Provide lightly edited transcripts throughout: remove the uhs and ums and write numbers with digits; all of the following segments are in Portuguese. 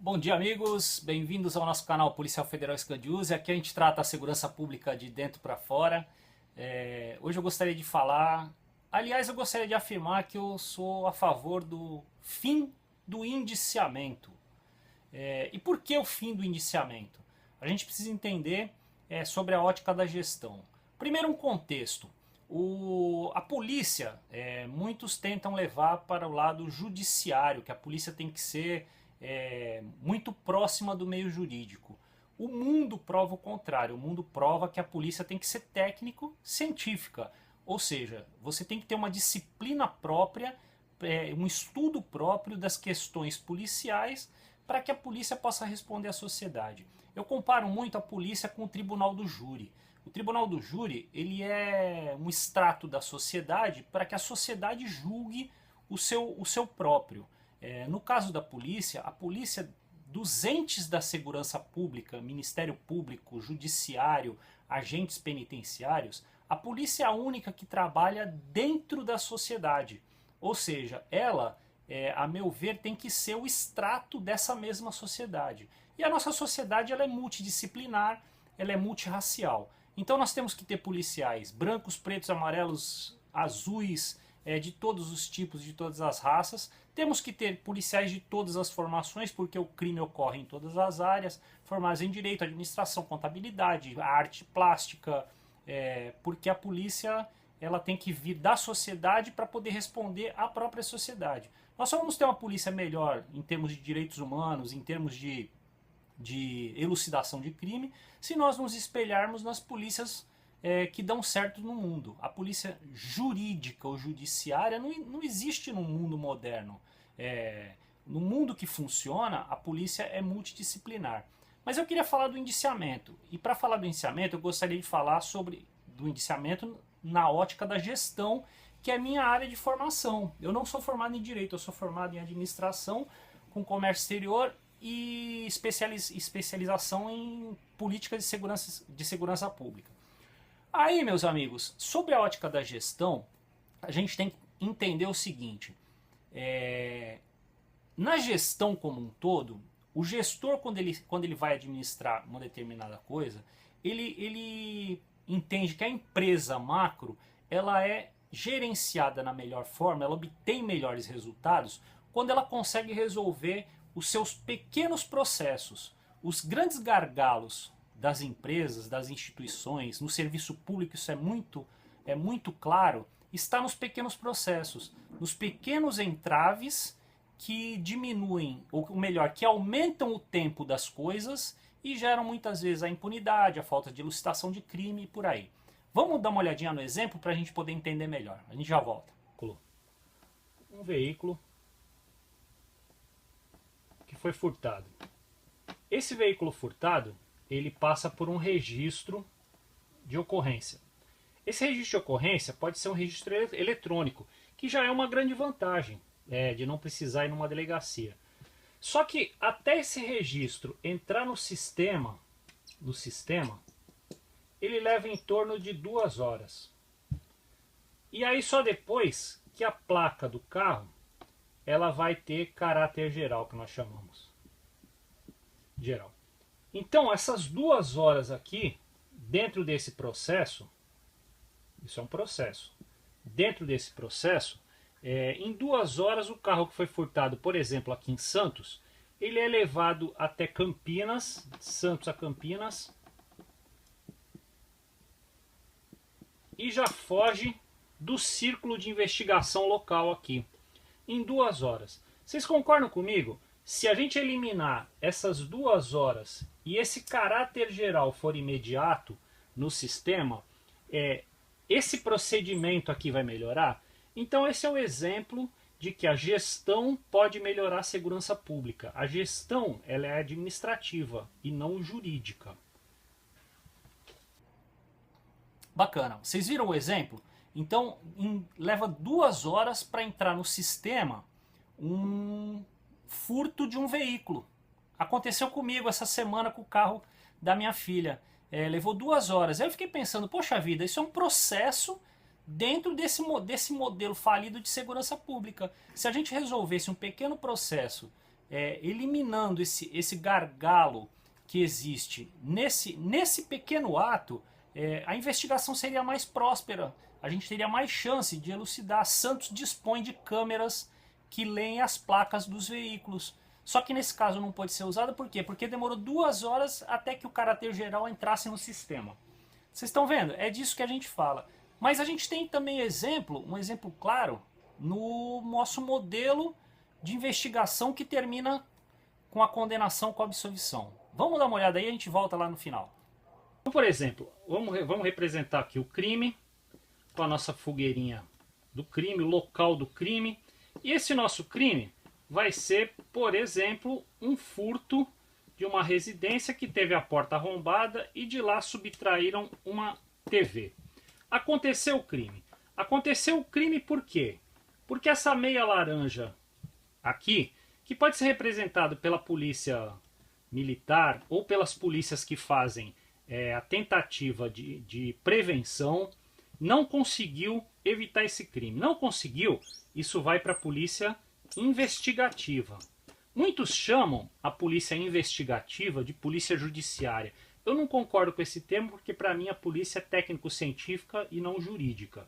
Bom dia, amigos, bem-vindos ao nosso canal Policial Federal Scandiuse. Aqui a gente trata a segurança pública de dentro para fora. Hoje eu gostaria de falar, aliás, eu gostaria de afirmar que eu sou a favor do fim do indiciamento. E por que o fim do indiciamento? A gente precisa entender sobre a ótica da gestão. Primeiro, um contexto. A polícia, muitos tentam levar para o lado judiciário, que a polícia tem que ser muito próxima do meio jurídico. O mundo prova o contrário. O mundo prova que a polícia tem que ser técnico-científica. Ou seja, você tem que ter uma disciplina própria, um estudo próprio das questões policiais para que a polícia possa responder à sociedade. Eu comparo muito a polícia com o tribunal do júri. O tribunal do júri ele é um extrato da sociedade para que a sociedade julgue o seu próprio. No caso da polícia, a polícia dos entes da segurança pública, Ministério Público, Judiciário, agentes penitenciários, a polícia é a única que trabalha dentro da sociedade. Ou seja, ela, a meu ver, tem que ser o extrato dessa mesma sociedade. E a nossa sociedade ela é multidisciplinar, ela é multirracial. Então nós temos que ter policiais brancos, pretos, amarelos, azuis, de todos os tipos, de todas as raças. Temos que ter policiais de todas as formações, porque o crime ocorre em todas as áreas, formados em direito, administração, contabilidade, arte plástica, porque a polícia ela tem que vir da sociedade para poder responder à própria sociedade. Nós só vamos ter uma polícia melhor em termos de direitos humanos, em termos de elucidação de crime, se nós nos espelharmos nas polícias que dão certo no mundo. A polícia jurídica ou judiciária não existe no mundo moderno. No mundo que funciona, a polícia é multidisciplinar. Mas eu queria falar do indiciamento. E para falar do indiciamento, eu gostaria de falar sobre do indiciamento na ótica da gestão, que é a minha área de formação. Eu não sou formado em direito, eu sou formado em administração, com comércio exterior e especialização em política de segurança pública. Aí, meus amigos, sobre a ótica da gestão, a gente tem que entender o seguinte. Na gestão como um todo, o gestor, quando ele vai administrar uma determinada coisa, ele entende que a empresa macro ela é gerenciada na melhor forma, ela obtém melhores resultados quando ela consegue resolver os seus pequenos processos. Os grandes gargalos das empresas, das instituições, no serviço público isso é muito claro, está nos pequenos processos, nos pequenos entraves que diminuem, ou melhor, que aumentam o tempo das coisas e geram muitas vezes a impunidade, a falta de elucidação de crime e por aí. Vamos dar uma olhadinha no exemplo para a gente poder entender melhor. A gente já volta. Um veículo que foi furtado. Esse veículo furtado ele passa por um registro de ocorrência. Esse registro de ocorrência pode ser um registro eletrônico, que já é uma grande vantagem de não precisar ir numa delegacia. Só que até esse registro entrar no sistema, ele leva em torno de 2 horas. E aí só depois que a placa do carro ela vai ter caráter geral, que nós chamamos. Geral. Então, essas 2 horas aqui, dentro desse processo, isso é um processo. Dentro desse processo, em 2 horas o carro que foi furtado, por exemplo, aqui em Santos, ele é levado até Campinas, Santos a Campinas, e já foge do círculo de investigação local aqui, em 2 horas. Vocês concordam comigo? Se a gente eliminar essas 2 horas e esse caráter geral for imediato no sistema, esse procedimento aqui vai melhorar? Então esse é o exemplo de que a gestão pode melhorar a segurança pública. A gestão ela é administrativa e não jurídica. Bacana. Vocês viram o exemplo? Então leva 2 horas para entrar no sistema um furto de um veículo. Aconteceu comigo essa semana com o carro da minha filha. Levou 2 horas. Aí eu fiquei pensando, poxa vida, isso é um processo dentro desse modelo falido de segurança pública. Se a gente resolvesse um pequeno processo eliminando esse gargalo que existe nesse pequeno ato, a investigação seria mais próspera, a gente teria mais chance de elucidar. Santos dispõe de câmeras que leem as placas dos veículos. Só que nesse caso não pode ser usada, por quê? Porque demorou 2 horas até que o caráter geral entrasse no sistema. Vocês estão vendo? É disso que a gente fala. Mas a gente tem também um exemplo claro, no nosso modelo de investigação que termina com a condenação com a absolvição. Vamos dar uma olhada aí e a gente volta lá no final. Então, por exemplo, vamos representar aqui o crime, com a nossa fogueirinha do crime, o local do crime. E esse nosso crime vai ser, por exemplo, um furto de uma residência que teve a porta arrombada e de lá subtraíram uma TV. Aconteceu o crime. Aconteceu o crime por quê? Porque essa meia laranja aqui, que pode ser representado pela polícia militar ou pelas polícias que fazem a tentativa de prevenção, não conseguiu evitar esse crime. Não conseguiu, isso vai para a polícia investigativa. Muitos chamam a polícia investigativa de polícia judiciária. Eu não concordo com esse termo porque para mim a polícia é técnico-científica e não jurídica.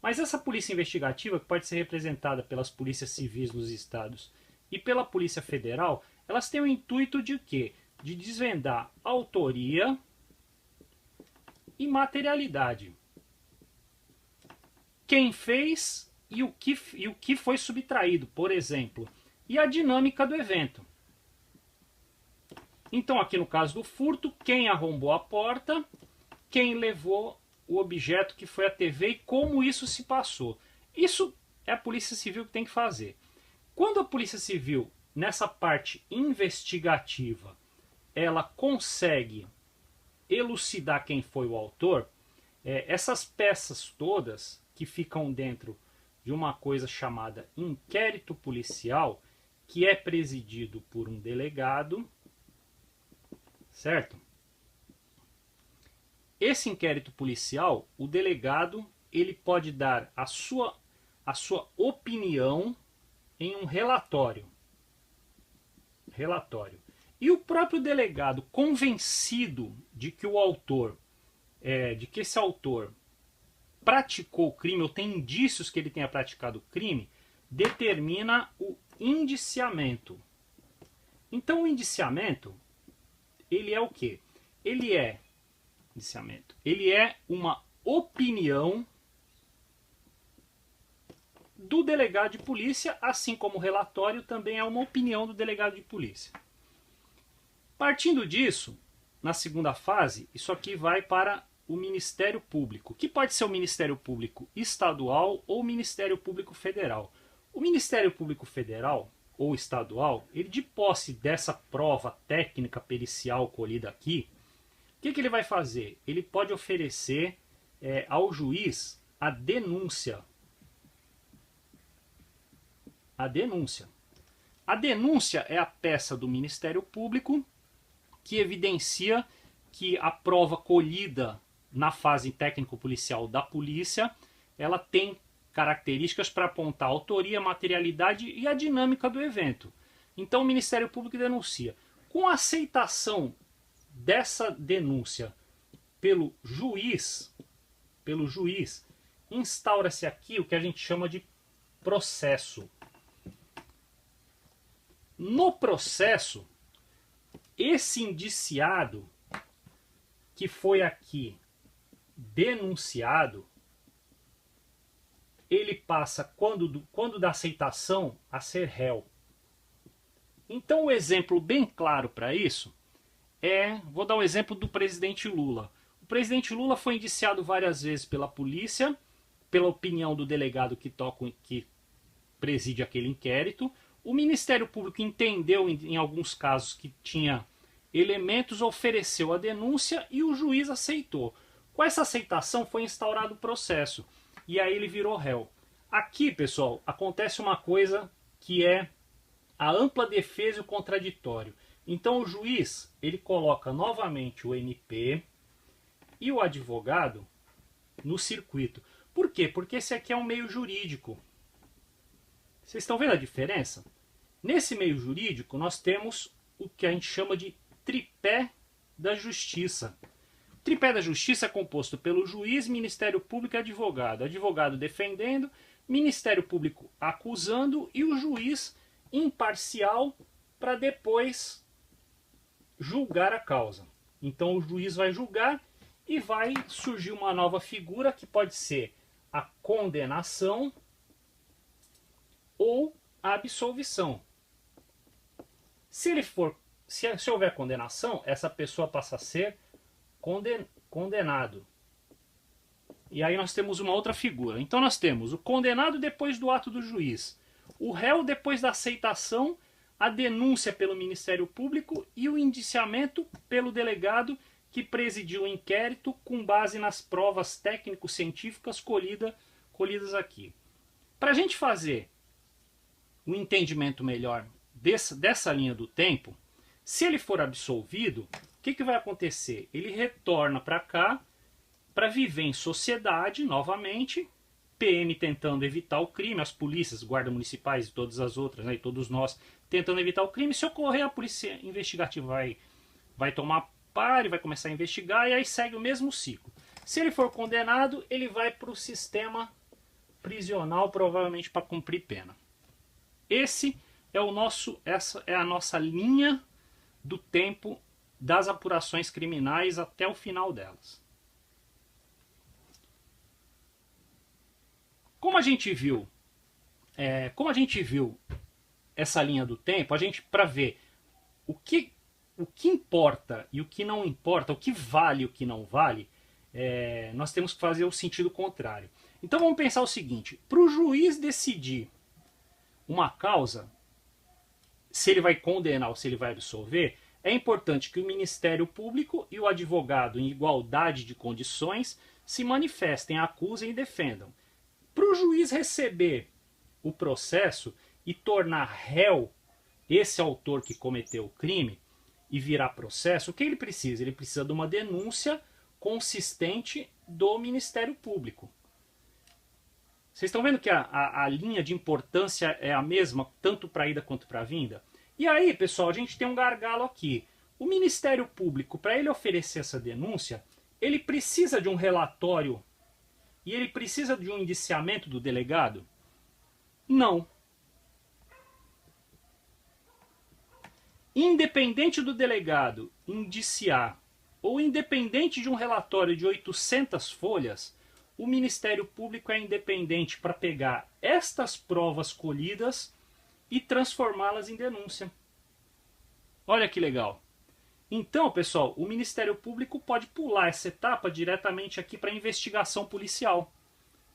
Mas essa polícia investigativa, que pode ser representada pelas polícias civis nos estados e pela Polícia Federal, elas têm o intuito de quê? De desvendar autoria e materialidade. Quem fez e o que foi subtraído, por exemplo. E a dinâmica do evento. Então, aqui no caso do furto, quem arrombou a porta, quem levou o objeto que foi a TV e como isso se passou. Isso é a Polícia Civil que tem que fazer. Quando a Polícia Civil, nessa parte investigativa, ela consegue elucidar quem foi o autor, essas peças todas que ficam dentro de uma coisa chamada inquérito policial, que é presidido por um delegado, certo? Esse inquérito policial, o delegado, ele pode dar a sua opinião em um relatório. E o próprio delegado, convencido de que o autor, de que esse autor praticou o crime, ou tem indícios que ele tenha praticado o crime, determina o indiciamento. Então o indiciamento, ele é o quê? Ele é uma opinião do delegado de polícia, assim como o relatório também é uma opinião do delegado de polícia. Partindo disso, na segunda fase, isso aqui vai para o Ministério Público, que pode ser o Ministério Público Estadual ou o Ministério Público Federal. O Ministério Público Federal ou Estadual, ele de posse dessa prova técnica pericial colhida aqui, o que ele vai fazer? Ele pode oferecer ao juiz a denúncia. A denúncia. A denúncia é a peça do Ministério Público que evidencia que a prova colhida na fase técnico-policial da polícia, ela tem características para apontar a autoria, materialidade e a dinâmica do evento. Então o Ministério Público denuncia. Com a aceitação dessa denúncia pelo juiz, instaura-se aqui o que a gente chama de processo. No processo, esse indiciado que foi aqui denunciado, ele passa, quando da aceitação, a ser réu. Então, o exemplo bem claro para isso vou dar o exemplo do presidente Lula. O presidente Lula foi indiciado várias vezes pela polícia, pela opinião do delegado que preside aquele inquérito. O Ministério Público entendeu, em alguns casos, que tinha elementos, ofereceu a denúncia e o juiz aceitou. Com essa aceitação foi instaurado o processo. E aí ele virou réu. Aqui, pessoal, acontece uma coisa que é a ampla defesa e o contraditório. Então o juiz, ele coloca novamente o MP e o advogado no circuito. Por quê? Porque esse aqui é um meio jurídico. Vocês estão vendo a diferença? Nesse meio jurídico, nós temos o que a gente chama de tripé da justiça. O tripé da justiça é composto pelo juiz, Ministério Público e advogado. Advogado defendendo, Ministério Público acusando e o juiz imparcial para depois julgar a causa. Então o juiz vai julgar e vai surgir uma nova figura que pode ser a condenação ou a absolvição. Se houver condenação, essa pessoa passa a ser condenado. E aí nós temos uma outra figura. Então nós temos o condenado depois do ato do juiz, o réu depois da aceitação, a denúncia pelo Ministério Público e o indiciamento pelo delegado que presidiu o inquérito com base nas provas técnico-científicas colhidas aqui. Para a gente fazer um entendimento melhor dessa linha do tempo, se ele for absolvido, o que vai acontecer? Ele retorna para cá para viver em sociedade novamente, PM tentando evitar o crime, as polícias, guardas municipais e todas as outras, né, e todos nós tentando evitar o crime. Se ocorrer, a polícia investigativa vai tomar par e vai começar a investigar, e aí segue o mesmo ciclo. Se ele for condenado, ele vai para o sistema prisional, provavelmente para cumprir pena. Essa é a nossa linha do tempo das apurações criminais até o final delas. Como a gente viu essa linha do tempo, para ver o que importa e o que não importa, o que vale e o que não vale, nós temos que fazer o sentido contrário. Então vamos pensar o seguinte: para o juiz decidir uma causa, se ele vai condenar ou se ele vai absolver, é importante que o Ministério Público e o advogado, em igualdade de condições, se manifestem, acusem e defendam. Para o juiz receber o processo e tornar réu esse autor que cometeu o crime e virar processo, o que ele precisa? Ele precisa de uma denúncia consistente do Ministério Público. Vocês estão vendo que a linha de importância é a mesma, tanto para a ida quanto para a vinda? E aí, pessoal, a gente tem um gargalo aqui. O Ministério Público, para ele oferecer essa denúncia, ele precisa de um relatório e ele precisa de um indiciamento do delegado? Não. Independente do delegado indiciar ou independente de um relatório de 800 folhas, o Ministério Público é independente para pegar estas provas colhidas e transformá-las em denúncia. Olha que legal. Então, pessoal, o Ministério Público pode pular essa etapa diretamente aqui para a investigação policial,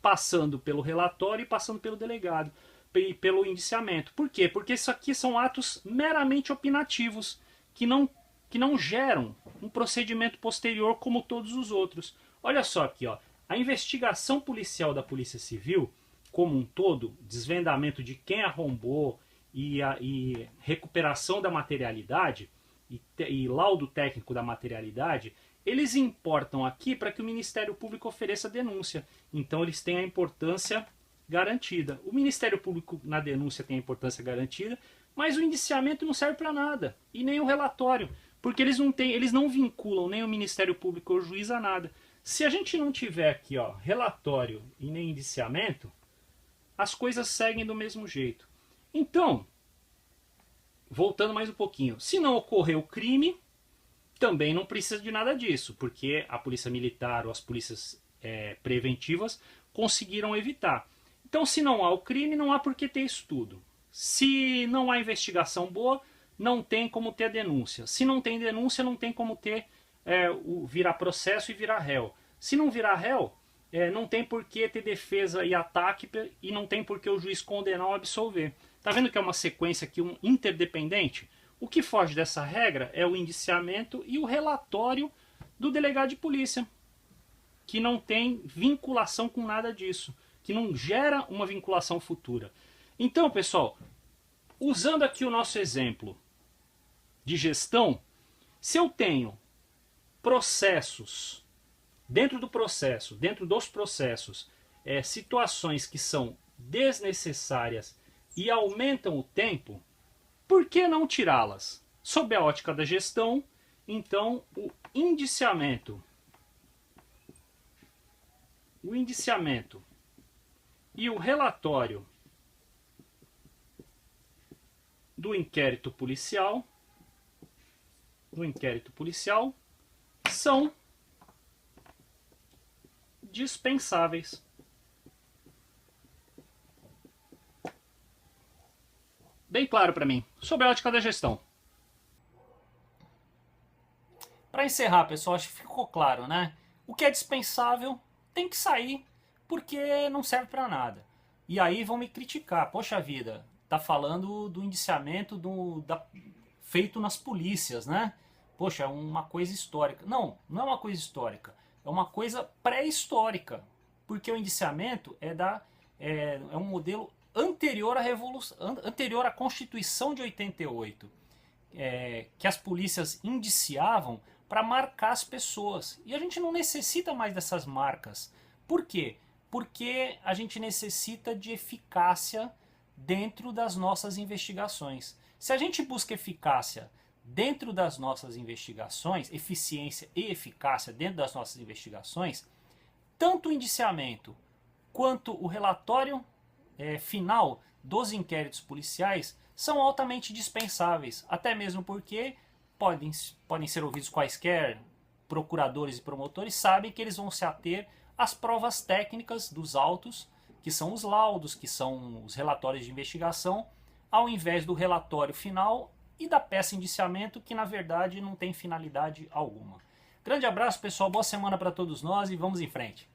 passando pelo relatório e passando pelo delegado, e pelo indiciamento. Por quê? Porque isso aqui são atos meramente opinativos, que não geram um procedimento posterior como todos os outros. Olha só aqui, ó. A investigação policial da Polícia Civil, como um todo, desvendamento de quem arrombou e recuperação da materialidade e laudo técnico da materialidade, eles importam aqui para que o Ministério Público ofereça denúncia. Então eles têm a importância garantida. O Ministério Público na denúncia tem a importância garantida, mas o indiciamento não serve para nada, e nem o relatório, porque eles não vinculam nem o Ministério Público ou o juiz a nada. Se a gente não tiver aqui, ó, relatório e nem indiciamento, as coisas seguem do mesmo jeito. Então, voltando mais um pouquinho, se não ocorrer o crime, também não precisa de nada disso, porque a polícia militar ou as polícias preventivas conseguiram evitar. Então, se não há o crime, não há por que ter isso tudo. Se não há investigação boa, não tem como ter denúncia. Se não tem denúncia, não tem como ter virar processo e virar réu. Se não virar réu, não tem por que ter defesa e ataque, e não tem por que o juiz condenar ou absolver. Tá vendo que é uma sequência aqui interdependente? O que foge dessa regra é o indiciamento e o relatório do delegado de polícia, que não tem vinculação com nada disso, que não gera uma vinculação futura. Então, pessoal, usando aqui o nosso exemplo de gestão, se eu tenho processos, dentro dos processos, situações que são desnecessárias e aumentam o tempo, Por que não tirá-las? Sob a ótica da gestão, então o indiciamento e o relatório do inquérito policial são dispensáveis. Bem claro para mim, sobre a ótica da gestão. Para encerrar, pessoal, acho que ficou claro, né? O que é dispensável tem que sair porque não serve para nada. E aí vão me criticar. Poxa vida, tá falando do indiciamento feito nas polícias, né? Poxa, é uma coisa histórica. Não, não é uma coisa histórica. É uma coisa pré-histórica. Porque o indiciamento é um modelo anterior à Revolução, anterior à Constituição de 88. Que as polícias indiciavam para marcar as pessoas. E a gente não necessita mais dessas marcas. Por quê? Porque a gente necessita de eficácia dentro das nossas investigações. Se a gente busca eficácia dentro das nossas investigações, eficiência e eficácia dentro das nossas investigações, tanto o indiciamento quanto o relatório final dos inquéritos policiais são altamente dispensáveis, até mesmo porque podem ser ouvidos quaisquer procuradores e promotores, sabem que eles vão se ater às provas técnicas dos autos, que são os laudos, que são os relatórios de investigação, ao invés do relatório final e da peça indiciamento, que na verdade não tem finalidade alguma. Grande abraço, pessoal, boa semana para todos nós e vamos em frente.